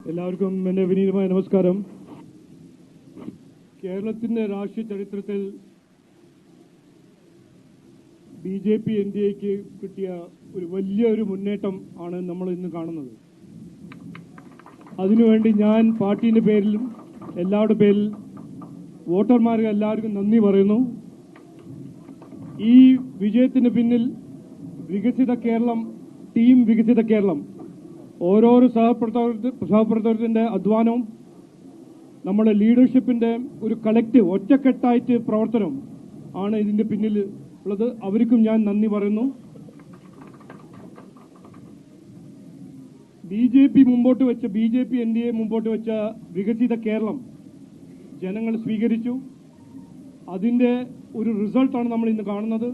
എല്ലാവർക്കും എൻ്റെ വിനീതമായ നമസ്കാരം. കേരളത്തിൻ്റെ രാഷ്ട്രീയ ചരിത്രത്തിൽ BJP NDAക്ക് കിട്ടിയ ഒരു വലിയൊരു മുന്നേറ്റം ആണ് നമ്മൾ ഇന്ന് കാണുന്നത്. അതിനുവേണ്ടി ഞാൻ പാർട്ടിയുടെ പേരിലും എല്ലാവരുടെ പേരിൽ വോട്ടർമാർക്ക് എല്ലാവർക്കും നന്ദി പറയുന്നു. ഈ വിജയത്തിന് പിന്നിൽ വികസിത കേരളം ടീം വികസിത കേരളം ഓരോരോ സഹപ്രവർത്തകരുടെ അധ്വാനവും നമ്മുടെ ലീഡർഷിപ്പിന്റെ ഒരു കളക്റ്റീവ് ഒറ്റക്കെട്ടായിട്ട് പ്രവർത്തനം ആണ് ഇതിന്റെ പിന്നിൽ ഉള്ളത്. അവർക്കും ഞാൻ നന്ദി പറയുന്നു. BJP NDA മുമ്പോട്ട് വെച്ച വികസിത കേരളം ജനങ്ങൾ സ്വീകരിച്ചു. അതിന്റെ ഒരു റിസൾട്ടാണ് നമ്മൾ ഇന്ന് കാണുന്നത്.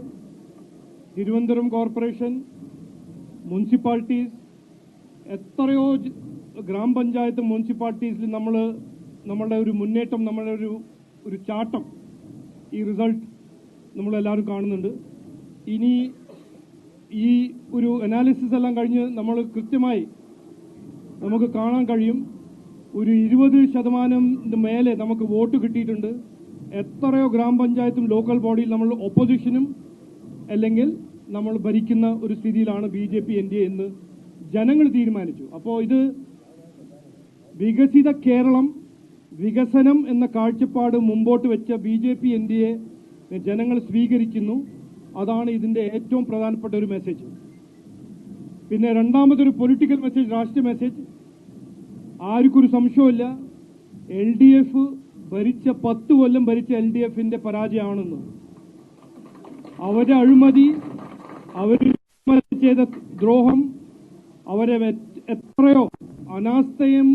തിരുവനന്തപുരം കോർപ്പറേഷൻ, മുനിസിപ്പാലിറ്റീസ്, എത്രയോ ഗ്രാമപഞ്ചായത്ത് മുനിസിപ്പാലിറ്റീസിൽ നമ്മളുടെ ഒരു മുന്നേറ്റം, നമ്മളുടെ ഒരു ചാട്ടം, ഈ റിസൾട്ട് നമ്മളെല്ലാവരും കാണുന്നുണ്ട്. ഇനി ഈ ഒരു അനാലിസിസ് എല്ലാം കഴിഞ്ഞ് നമ്മൾ കൃത്യമായി നമുക്ക് കാണാൻ കഴിയും, ഒരു 20% മേലെ നമുക്ക് വോട്ട് കിട്ടിയിട്ടുണ്ട്. എത്രയോ ഗ്രാമപഞ്ചായത്തും ലോക്കൽ ബോഡിയിൽ നമ്മൾ ഒപ്പോസിഷനും അല്ലെങ്കിൽ നമ്മൾ ഭരിക്കുന്ന ഒരു സ്ഥിതിയിലാണ് BJP NDA എന്ന് ജനങ്ങൾ തീരുമാനിച്ചു. അപ്പോൾ ഇത് വികസിത കേരളം, വികസനം എന്ന കാഴ്ചപ്പാട് മുമ്പോട്ട് വെച്ച BJP NDA ജനങ്ങൾ സ്വീകരിക്കുന്നു. അതാണ് ഇതിന്റെ ഏറ്റവും പ്രധാനപ്പെട്ട ഒരു മെസ്സേജ്. പിന്നെ രണ്ടാമതൊരു പൊളിറ്റിക്കൽ മെസ്സേജ്, രാഷ്ട്രീയ മെസ്സേജ്. ആർക്കൊരു സംശയമില്ല, LDF ഭരിച്ച 10 കൊല്ലം ഭരിച്ച LDFന്റെ പരാജയമാണെന്ന്. അവരുടെ അഴിമതി, അവർ ചെയ്ത ദ്രോഹം, അവരെ എത്രയോ അനാസ്ഥയും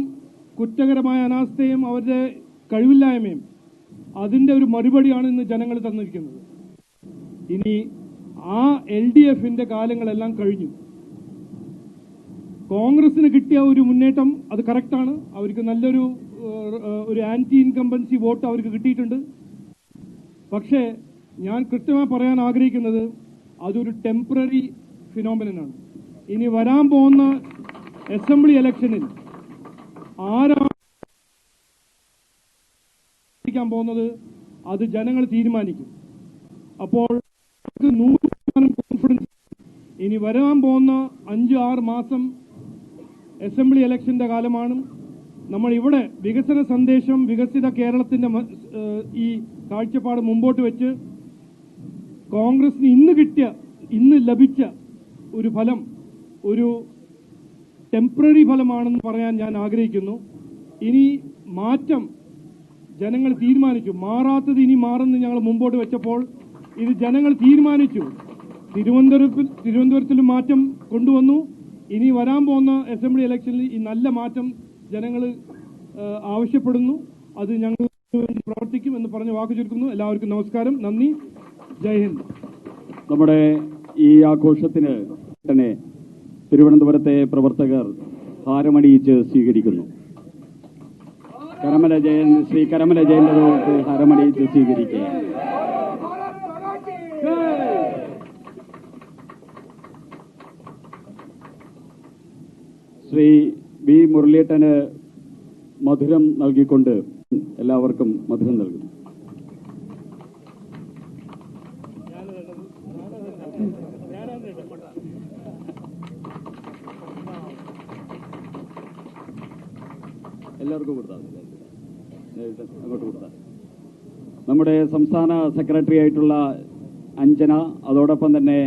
കുറ്റകരമായ അനാസ്ഥയും അവരുടെ കഴിവില്ലായ്മയും, അതിന്റെ ഒരു മറുപടിയാണ് ഇന്ന് ജനങ്ങൾ തന്നിരിക്കുന്നത്. ഇനി ആ LDFന്റെ കാലങ്ങളെല്ലാം കഴിഞ്ഞു. കോൺഗ്രസിന് കിട്ടിയ ഒരു മുന്നേറ്റം അത് കറക്റ്റാണ്. അവർക്ക് നല്ലൊരു ആന്റി ഇൻകംബൻസി വോട്ട് അവർക്ക് കിട്ടിയിട്ടുണ്ട്. പക്ഷേ ഞാൻ കൃത്യമായി പറയാൻ ആഗ്രഹിക്കുന്നത് അതൊരു ടെമ്പററി ഫിനോമിനനാണ്. ഇനി വരാൻ പോകുന്ന അസംബ്ലി ഇലക്ഷനിൽ ആരാണ് പോകുന്നത് അത് ജനങ്ങൾ തീരുമാനിക്കും. അപ്പോൾ 100% കോൺഫിഡൻസ്. ഇനി വരാൻ പോകുന്ന 5-6 മാസം അസംബ്ലി ഇലക്ഷന്റെ കാലമാണ്. നമ്മൾ ഇവിടെ വികസന സന്ദേശം, വികസിത കേരളത്തിന്റെ ഈ കാഴ്ചപ്പാട് മുമ്പോട്ട് വെച്ച് കോൺഗ്രസിന് ഇന്ന് ലഭിച്ച ഒരു ഫലം ഒരു ടെമ്പററി ഫലമാണെന്ന് പറയാൻ ഞാൻ ആഗ്രഹിക്കുന്നു. ഇനി മാറ്റം ജനങ്ങൾ തീരുമാനിച്ചു. മാറാത്തത് ഇനി മാറുമെന്ന് ഞങ്ങൾ മുമ്പോട്ട് വെച്ചപ്പോൾ ഇത് ജനങ്ങൾ തീരുമാനിച്ചു. തിരുവനന്തപുരത്തിലും മാറ്റം കൊണ്ടുവന്നു. ഇനി വരാൻ പോകുന്ന അസംബ്ലി ഇലക്ഷനിൽ ഈ നല്ല മാറ്റം ജനങ്ങൾ ആവശ്യപ്പെടുന്നു. അത് ഞങ്ങൾ പ്രവർത്തിക്കും എന്ന് പറഞ്ഞ് വാക്ക് ചുരുക്കുന്നു. എല്ലാവർക്കും നമസ്കാരം, നന്ദി, ജയ് ഹിന്ദ്. നമ്മുടെ ഈ ആഘോഷത്തിന് തന്നെ തിരുവനന്തപുരത്തെ പ്രവർത്തകർ ഹാരമണിയിച്ച് സ്വീകരിക്കുന്നു. ശ്രീ കരമന ജയന്റെ നേതൃത്വത്തിൽ ഹാരമണിയിച്ച് സ്വീകരിക്കുക. ശ്രീ B. മുരളീധരന് മധുരം നൽകിക്കൊണ്ട് എല്ലാവർക്കും മധുരം നൽകുന്നു. എല്ലാവർക്കും കൊടുത്താൽ അങ്ങോട്ട് കൊടുത്താൽ. നമ്മുടെ സംസ്ഥാന സെക്രട്ടറി ആയിട്ടുള്ള അഞ്ജന, അതോടൊപ്പം തന്നെ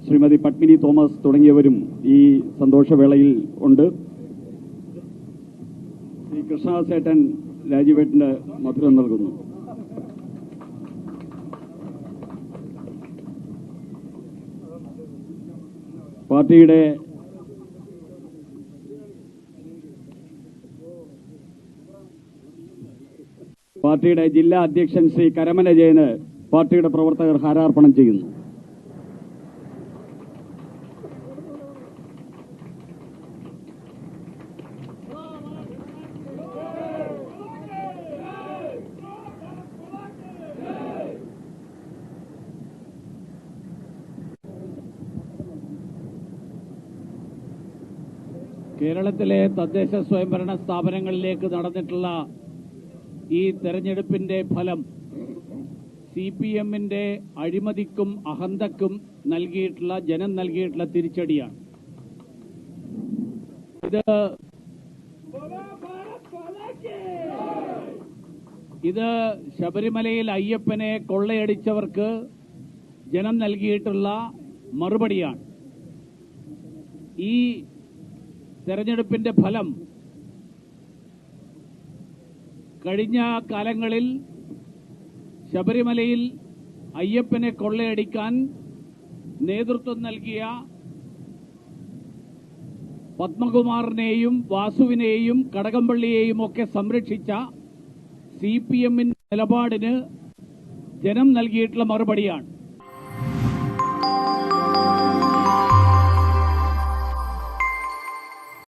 ശ്രീമതി പത്മിനി തോമസ് തുടങ്ങിയവരും ഈ സന്തോഷവേളയിൽ ഉണ്ട്. ശ്രീ കൃഷ്ണദാസേട്ടൻ രാജീവേട്ടന് മധുരം നൽകുന്നു. പാർട്ടിയുടെ ജില്ലാ അധ്യക്ഷൻ ശ്രീ കരമന ജയന് പാർട്ടിയുടെ പ്രവർത്തകർ ഹാരാർപ്പണം ചെയ്യുന്നു. കേരളത്തിലെ തദ്ദേശ സ്വയംഭരണ സ്ഥാപനങ്ങളിലേക്ക് നടന്നിട്ടുള്ള ഈ തെരഞ്ഞെടുപ്പിന്റെ ഫലം CPM-ന്റെ അഴിമതിക്കും അഹന്തക്കും നൽകിയിട്ടുള്ള ജനം നൽകിയിട്ടുള്ള തിരിച്ചടിയാണ്. ഇത് ശബരിമലയിൽ അയ്യപ്പനെ കൊള്ളയടിച്ചവർക്ക് ജനം നൽകിയിട്ടുള്ള മറുപടിയാണ്. ഈ തെരഞ്ഞെടുപ്പിന്റെ ഫലം കഴിഞ്ഞ കാലങ്ങളിൽ ശബരിമലയിൽ അയ്യപ്പനെ കൊള്ളയടിക്കാൻ നേതൃത്വം നൽകിയ പത്മകുമാറിനെയും വാസുവിനെയും കടകംപള്ളിയെയും ഒക്കെ സംരക്ഷിച്ച CPM-ന്റെ നിലപാടിന് ജനം നൽകിയിട്ടുള്ള മറുപടിയാണ്.